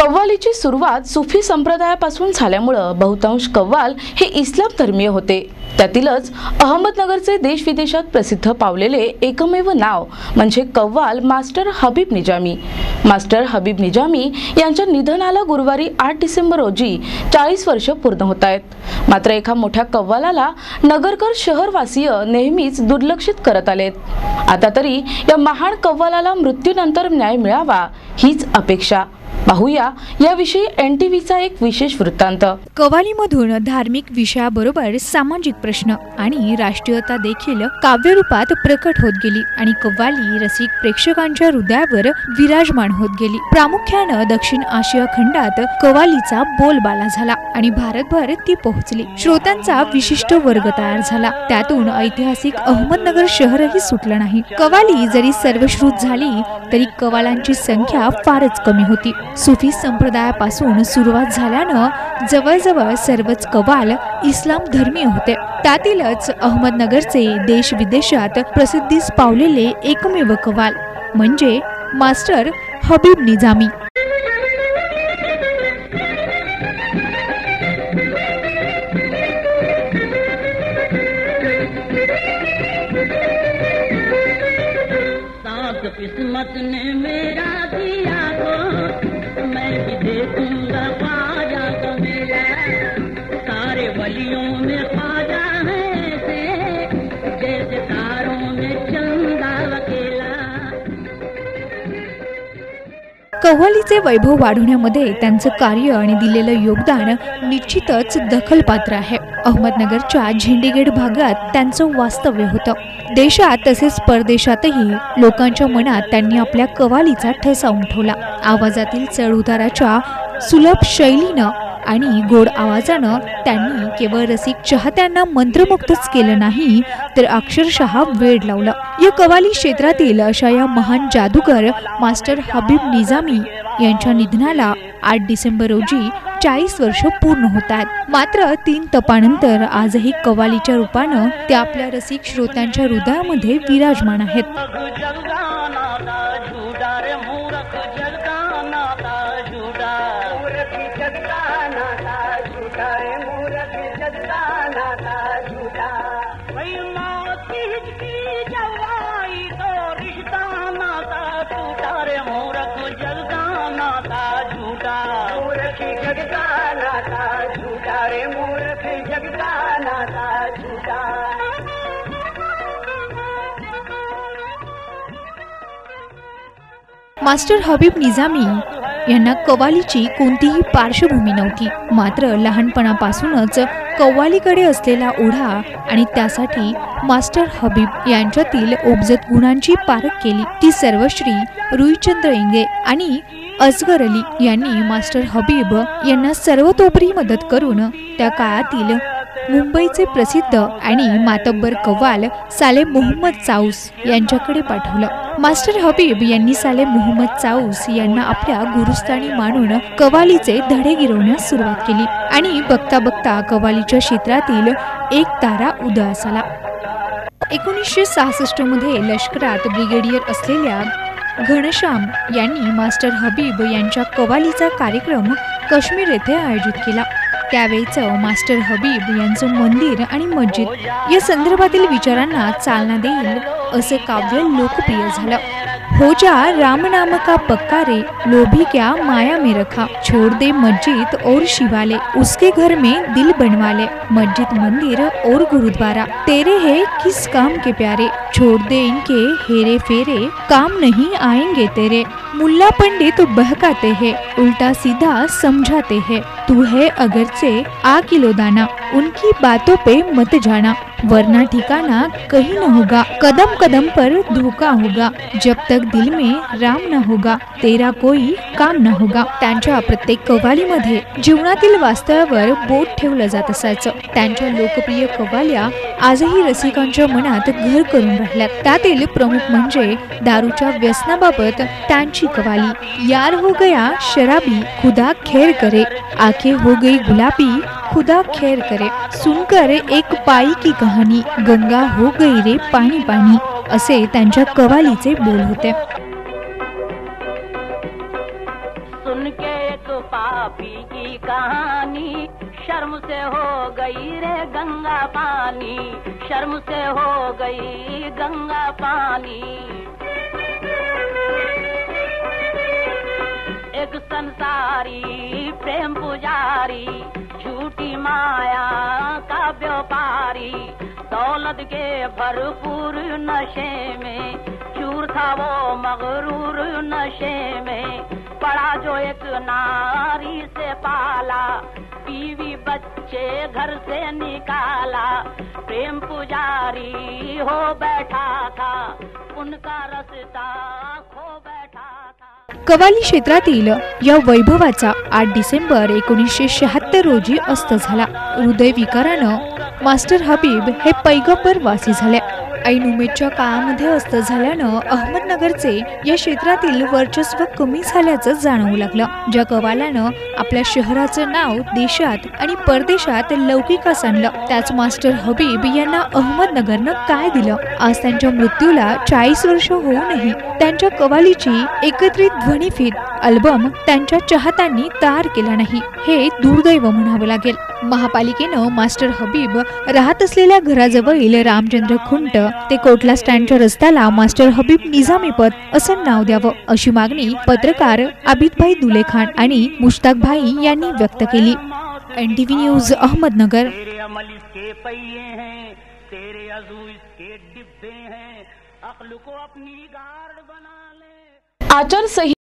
कव्वालीची सुरुवात सुफी संप्रदायापासून झाल्यामुळे बहुतांश कव्वाल हे इस्लाम धर्मीय होते। त्यातीलच अहमदनगरचे देश विदेशात प्रसिद्ध पावलेले एकमेव नाव म्हणजे कव्वाल मास्टर हबीब निजामी। मास्टर हबीब निजामी यांच्या निधनाला गुरुवारी 8 डिसेंबर रोजी 40 वर्ष पूर्ण होत आहेत। मात्र एका मोठ्या कव्वालाला नगरकर शहरवासीय नेहमीच दुर्लक्षित करत आलेत। आता तरी या महान कव्वालाला मृत्यूनंतर न्याय मिळावा हीच अपेक्षा। पाहूया याविषयी NTVचा एक विशेष वृत्तांत। कव्वालीमधून धार्मिक विषयाबरोबर सामाजिक प्रश्न आणि राष्ट्रीयता देखील काव्यरूपात प्रकट होत गेली आणि कव्वाली रसिक प्रेक्षकांच्या हृदयावर विराजमान होत गेली। प्रामुख्याने दक्षिण आशिया खंडात कव्वालीचा बोलबाला झाला आणि भारतभर ती पोहोचली। श्रोत्यांचा विशिष्ट वर्ग तयार झाला। त्यातून ऐतिहासिक अहमदनगर शहरही सुटलं नाही। कव्वाली जरी सर्वश्रुत झाली तरी कव्वालांची संख्या फारच कमी होती। सुफी संप्रदायापासून सुरुवात झाल्यानं जवळजवळ सर्वच कव्वाल इस्लाम धर्मीय होते। त्यातीलच अहमदनगरचे देश विदेशात प्रसिद्धीस पावलेले एकमेव कव्वाल म्हणजे मास्टर हबीब निजामी। किस्मत ने मेरा दिया तो मैं भी दे दूंगा ख्वाजा को मिला। सारे वलियों में ख्वाजा है से जैसे तारों में चंदा वकीला। कव्वालीचे वैभव वाढवण्यामध्ये त्यांचं कार्य आणि दिलेलं योगदान निश्चितच दखलपात्र आहे। अहमदनगरच्या झेंडेगेट भागात त्यांचं वास्तव्य होतं। देशात तसेच परदेशातही लोकांच्या मनात त्यांनी आपल्या कव्वालीचा ठसा उमटवला। आवाजातील चढउताराच्या सुलभ शैलीनं आणि गोड आवाजानं त्यांनी केवळ रसिक चाहत्यांना मंत्रमुग्धच केलं नाही तर अक्षरशः वेड लावलं। या कव्वाली क्षेत्रातील अशा या महान जादूगर मास्टर हबीब निजामी यांच्या निधनाला 8 डिसेंबर रोजी 40 वर्ष पूर्ण होत आहेत। मात्र 3 तपानंतर आजही कव्वालीच्या रूपानं ते आपल्या रसिक श्रोत्यांच्या हृदयामध्ये विराजमान आहेत। मास्टर हबीब निजामी यांना कव्वालीची कोणतीही पार्श्वभूमी नव्हती। मात्र लहानपणापासूनच कव्वालीकडे असलेला ओढा आणि त्यासाठी मास्टर हबीब यांच्यातील उपजत गुणांची पारख केली ती सर्वश्री रुईचंद्र इंगे आणि असगर अली यांनी मास्टर हबीब यांना सर्वतोपरी मदत करून त्या काळातील मुंबईचे प्रसिद्ध आणि मातब्बर कव्वाल साले मोहम्मद चाऊस यांच्याकडे पाठवलं। मास्टर हबीब यांनी साले मोहम्मद चाऊस यांना आपल्या गुरुस्थानी मानून कव्वालीचे धडे गिरवण्यास सुरुवात केली आणि बघता बघता कव्वालीच्या क्षेत्रातील एक तारा उदयास आला। 1966 मध्ये लष्करात ब्रिगेडियर असलेल्या घनश्याम यांनी मास्टर हबीब यांच्या कव्वालीचा कार्यक्रम काश्मीर येथे आयोजित केला। त्यावेळचं मास्टर हबीब यांचं मंदिर आणि मस्जिद या संदर्भातील विचारांना चालना देईल असं काव्य लोकप्रिय झालं। हो जा राम नाम का पक्का रे, लोभी क्या माया में रखा, छोड़ दे मस्जिद और शिवाले, उसके घर में दिल बनवाले, मस्जिद मंदिर और गुरुद्वारा, तेरे है किस काम के प्यारे, छोड़ दे इनके हेरे फेरे, काम नहीं आएंगे तेरे, मुल्ला पंडित बहकाते हैं, उल्टा सीधा समझाते हैं, तू है अगरचे आ किलो दाना, उनकी बातों पे मत जाना, वरना ठिकाना कहीं न होगा, कदम कदम पर धोखा होगा, जब तक दिल में राम न होगा तेरा कोई काम न होगा। त्यांच्या प्रत्येक कव्वालीमध्ये जीवनातील वास्तवावर बोट ठेवलं जात असायचं। त्यांच्या लोकप्रिय कव्वाल्या आजही रसिकांच्या मनात घर करून राहिल्यात। त्यातील प्रमुख म्हणजे दारूच्या व्यसनाबाबत त्यांची कव्वाली यार हो गया शराबी खुदा खैर करे, आंखें हो गई गुलाबी खुदा खैर करे, सुनकर एक पाई की कहानी गंगा हो गई रे पाणी पाणी, असे त्यांच्या कव्वालीचे बोल होते। सुन के एक पापी की कहानी, शर्म से हो गई रे गंगा पानी, शर्म से हो गई गंगा पानी। एक संसारी प्रेम पुजारी, झूठी माया का व्यापारी, दौलत के भरपूर नशे में, चूर था वो मगरूर नशे में, पड़ा जो एक नारी से पाला, बीवी बच्चे घर से निकाला, प्रेम पुजारी हो बैठा था, उनका रास्ता खो बैठा था। कव्वाली क्षेत्रातील या वैभवाचा 8 डिसेंबर 1976 रोजी अस्त झाला। हृदयविकारानं मास्टर हबीब हे पैगंबर वासी झाले। ऐन उमेदच्या काळामध्ये अस्त झाल्यानं अहमदनगरचे या क्षेत्रातील वर्चस्व कमी झाल्याचं जाणवू लागलं। ज्या कव्वाल्यानं आपल्या शहराचं नाव देशात आणि परदेशात लौकिकास आणलं, त्याच मास्टर हबीब यांना अहमदनगरनं काय दिलं? आज त्यांच्या मृत्यूला 40 वर्ष होऊनही त्यांच्या कव्वालीची एकत्रित ध्वनिफीत अल्बम त्यांच्या चाहत्यांनी तयार केला नाही, हे दुर्दैव म्हणावं लागेल। महापालिकेनं मास्टर हबीब राहत असलेल्या घराजवळील रामचंद्र खुंट ते कोटला स्टँडच्या रस्त्याला मास्टर हबीब निजामी पद असं नाव द्यावं, अशी मागणी पत्रकार आबिदभाई दुलेखान आणि मुश्ताक भाई यांनी व्यक्त केली। NTV news Ahmednagar. आचारसंहिता